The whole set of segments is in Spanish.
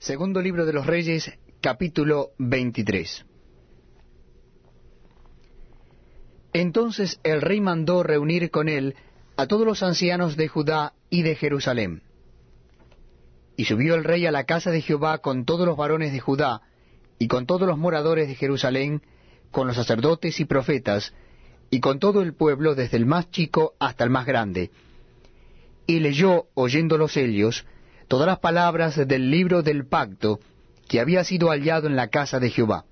Segundo libro de los Reyes, capítulo 23. Entonces el rey mandó reunir con él a todos los ancianos de Judá y de Jerusalén. Y subió el rey a la casa de Jehová con todos los varones de Judá, y con todos los moradores de Jerusalén, con los sacerdotes y profetas, y con todo el pueblo, desde el más chico hasta el más grande. Y leyó, oyéndolos ellos, todas las palabras del libro del pacto que había sido hallado en la casa de Jehová.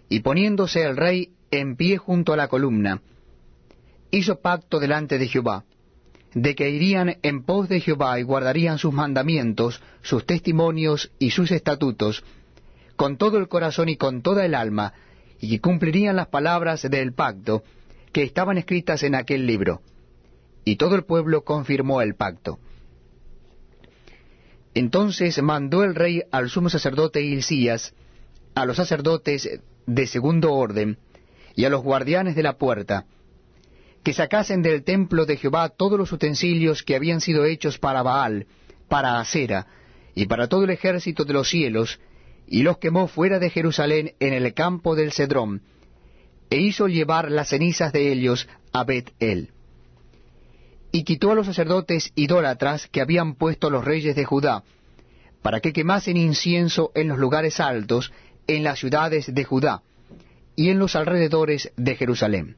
Y poniéndose el rey en pie junto a la columna, hizo pacto delante de Jehová, de que irían en pos de Jehová y guardarían sus mandamientos, sus testimonios y sus estatutos, con todo el corazón y con toda el alma, y que cumplirían las palabras del pacto que estaban escritas en aquel libro. Y todo el pueblo confirmó el pacto. Entonces mandó el rey al sumo sacerdote Hilcías, a los sacerdotes de segundo orden, y a los guardianes de la puerta, que sacasen del templo de Jehová todos los utensilios que habían sido hechos para Baal, para Asera, y para todo el ejército de los cielos, y los quemó fuera de Jerusalén en el campo del Cedrón, e hizo llevar las cenizas de ellos a Bet-el. Y quitó a los sacerdotes idólatras que habían puesto los reyes de Judá, para que quemasen incienso en los lugares altos, en las ciudades de Judá, y en los alrededores de Jerusalén.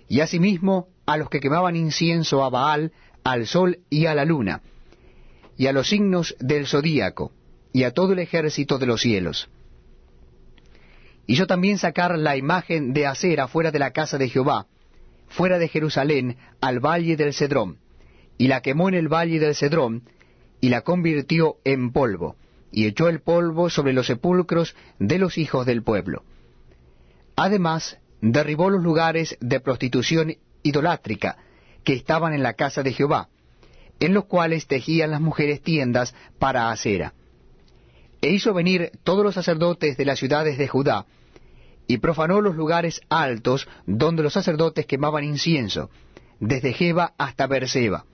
Y asimismo a los que quemaban incienso a Baal, al sol y a la luna, y a los signos del zodíaco, y a todo el ejército de los cielos. Hizo también sacar la imagen de Asera fuera de la casa de Jehová, fuera de Jerusalén, al valle del Cedrón, y la quemó en el valle del Cedrón, y la convirtió en polvo, y echó el polvo sobre los sepulcros de los hijos del pueblo. Además, derribó los lugares de prostitución idolátrica que estaban en la casa de Jehová, en los cuales tejían las mujeres tiendas para Asera. E hizo venir todos los sacerdotes de las ciudades de Judá, y profanó los lugares altos donde los sacerdotes quemaban incienso, desde Geba hasta Beerseba.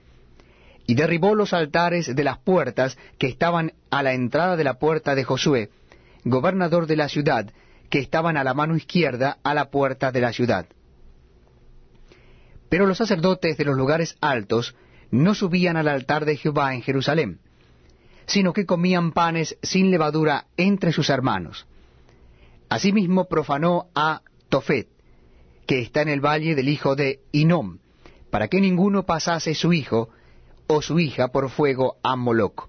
Y derribó los altares de las puertas que estaban a la entrada de la puerta de Josué, gobernador de la ciudad, que estaban a la mano izquierda a la puerta de la ciudad. Pero los sacerdotes de los lugares altos no subían al altar de Jehová en Jerusalén, sino que comían panes sin levadura entre sus hermanos. Asimismo profanó a Tofet, que está en el valle del hijo de Hinnom, para que ninguno pasase su hijo o su hija por fuego a Moloc.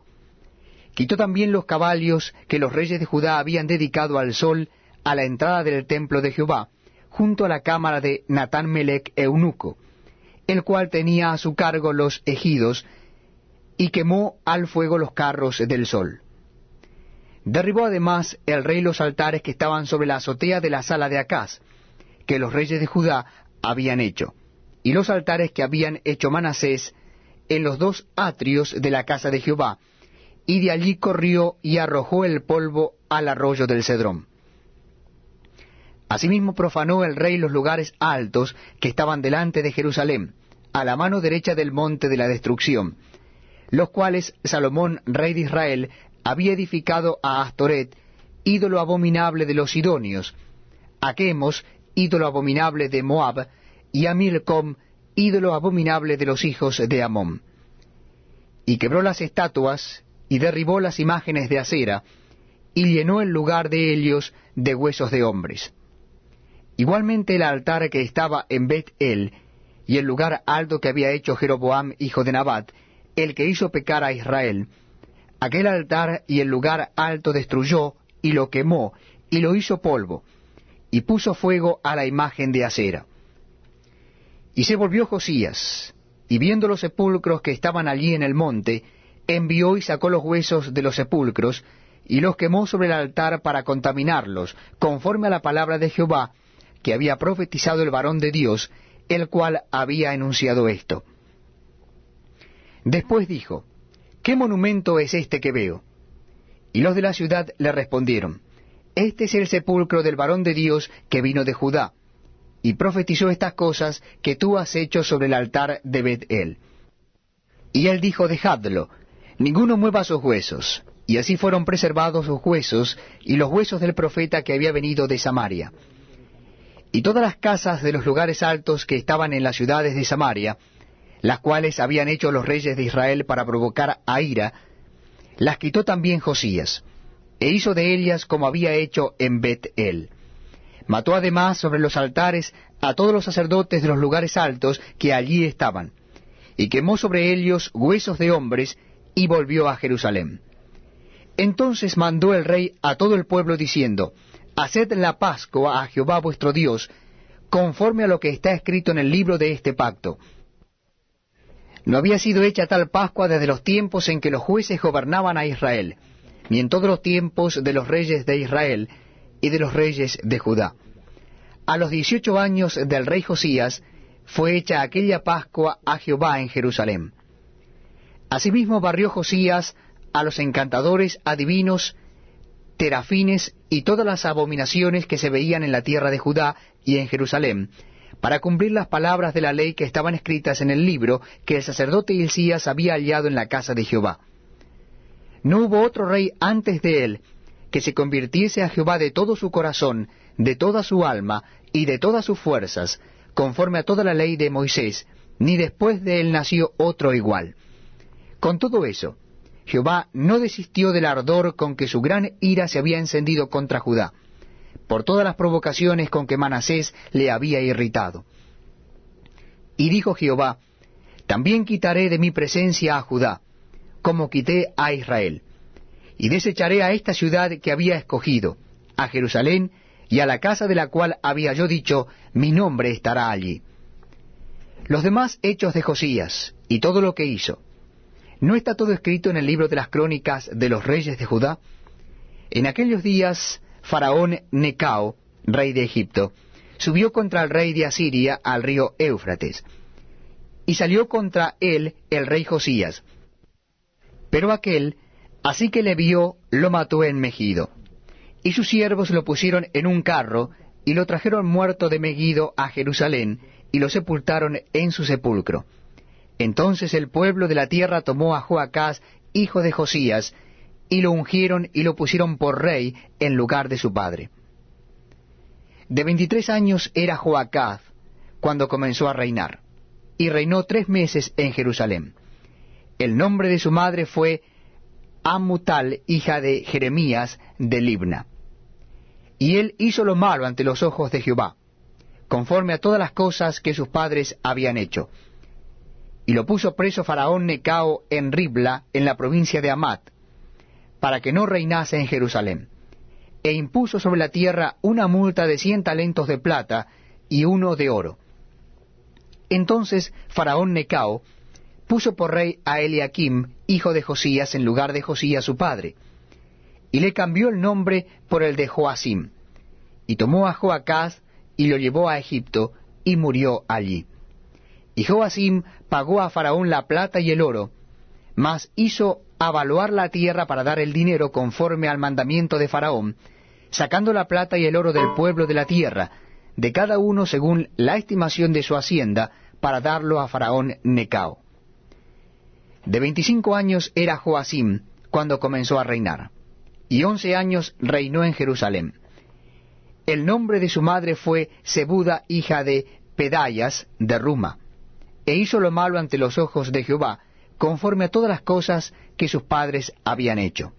Quitó también los caballos que los reyes de Judá habían dedicado al sol a la entrada del templo de Jehová, junto a la cámara de Natán-Melec eunuco, el cual tenía a su cargo los ejidos, y quemó al fuego los carros del sol. Derribó además el rey los altares que estaban sobre la azotea de la sala de Acaz, que los reyes de Judá habían hecho, y los altares que habían hecho Manasés en los dos atrios de la casa de Jehová, y de allí corrió y arrojó el polvo al arroyo del Cedrón. Asimismo profanó el rey los lugares altos que estaban delante de Jerusalén, a la mano derecha del monte de la destrucción, los cuales Salomón, rey de Israel, había edificado a Astoret, ídolo abominable de los sidonios, a Chemos, ídolo abominable de Moab, y a Milcom, ídolo abominable de los hijos de Amón. Y quebró las estatuas, y derribó las imágenes de Asera, y llenó el lugar de ellos de huesos de hombres. Igualmente el altar que estaba en Bet-el, y el lugar alto que había hecho Jeroboam, hijo de Nabat, el que hizo pecar a Israel, aquel altar y el lugar alto destruyó, y lo quemó, y lo hizo polvo, y puso fuego a la imagen de Asera. Y se volvió Josías, y viendo los sepulcros que estaban allí en el monte, envió y sacó los huesos de los sepulcros, y los quemó sobre el altar para contaminarlos, conforme a la palabra de Jehová, que había profetizado el varón de Dios, el cual había enunciado esto. Después dijo: ¿Qué monumento es este que veo? Y los de la ciudad le respondieron: Este es el sepulcro del varón de Dios que vino de Judá, y profetizó estas cosas que tú has hecho sobre el altar de Bet-el. Y él dijo: Dejadlo, ninguno mueva sus huesos, y así fueron preservados sus huesos y los huesos del profeta que había venido de Samaria. Y todas las casas de los lugares altos que estaban en las ciudades de Samaria, las cuales habían hecho los reyes de Israel para provocar a ira, las quitó también Josías, e hizo de ellas como había hecho en Bet-el. Mató además sobre los altares a todos los sacerdotes de los lugares altos que allí estaban, y quemó sobre ellos huesos de hombres, y volvió a Jerusalén. Entonces mandó el rey a todo el pueblo diciendo, Haced la Pascua a Jehová vuestro Dios, conforme a lo que está escrito en el libro de este pacto. No había sido hecha tal Pascua desde los tiempos en que los jueces gobernaban a Israel, ni en todos los tiempos de los reyes de Israel y de los reyes de Judá. A los 18 años del rey Josías fue hecha aquella Pascua a Jehová en Jerusalén. Asimismo barrió Josías a los encantadores, adivinos, terafines y todas las abominaciones que se veían en la tierra de Judá y en Jerusalén, para cumplir las palabras de la ley que estaban escritas en el libro que el sacerdote Hilcías había hallado en la casa de Jehová. No hubo otro rey antes de él que se convirtiese a Jehová de todo su corazón, de toda su alma y de todas sus fuerzas, conforme a toda la ley de Moisés, ni después de él nació otro igual. Con todo eso, Jehová no desistió del ardor con que su gran ira se había encendido contra Judá, por todas las provocaciones con que Manasés le había irritado. Y dijo Jehová, también quitaré de mi presencia a Judá, como quité a Israel, y desecharé a esta ciudad que había escogido, a Jerusalén, y a la casa de la cual había yo dicho, mi nombre estará allí. Los demás hechos de Josías, y todo lo que hizo, ¿no está todo escrito en el libro de las crónicas de los reyes de Judá? En aquellos días, Faraón Necao, rey de Egipto, subió contra el rey de Asiria al río Éufrates, y salió contra él el rey Josías. Pero aquél, así que le vio, lo mató en Megido. Y sus siervos lo pusieron en un carro, y lo trajeron muerto de Megido a Jerusalén, y lo sepultaron en su sepulcro. Entonces el pueblo de la tierra tomó a Joacás, hijo de Josías, y lo ungieron y lo pusieron por rey en lugar de su padre. De 23 años era Joacás cuando comenzó a reinar, y reinó 3 meses en Jerusalén. El nombre de su madre fue Amutal, hija de Jeremías de Libna. Y él hizo lo malo ante los ojos de Jehová, conforme a todas las cosas que sus padres habían hecho. Y lo puso preso Faraón Necao en Ribla, en la provincia de Amat, para que no reinase en Jerusalén. E impuso sobre la tierra una multa de 100 talentos de plata y 1 de oro. Entonces Faraón Necao puso por rey a Eliakim, hijo de Josías, en lugar de Josías su padre, y le cambió el nombre por el de Joacim, y tomó a Joacás y lo llevó a Egipto, y murió allí. Y Joacim pagó a Faraón la plata y el oro, mas hizo avaluar la tierra para dar el dinero conforme al mandamiento de Faraón, sacando la plata y el oro del pueblo de la tierra, de cada uno según la estimación de su hacienda, para darlo a Faraón Necao. De 25 años era Joacim cuando comenzó a reinar, y 11 años reinó en Jerusalén. El nombre de su madre fue Zebuda, hija de Pedayas de Ruma, e hizo lo malo ante los ojos de Jehová, conforme a todas las cosas que sus padres habían hecho.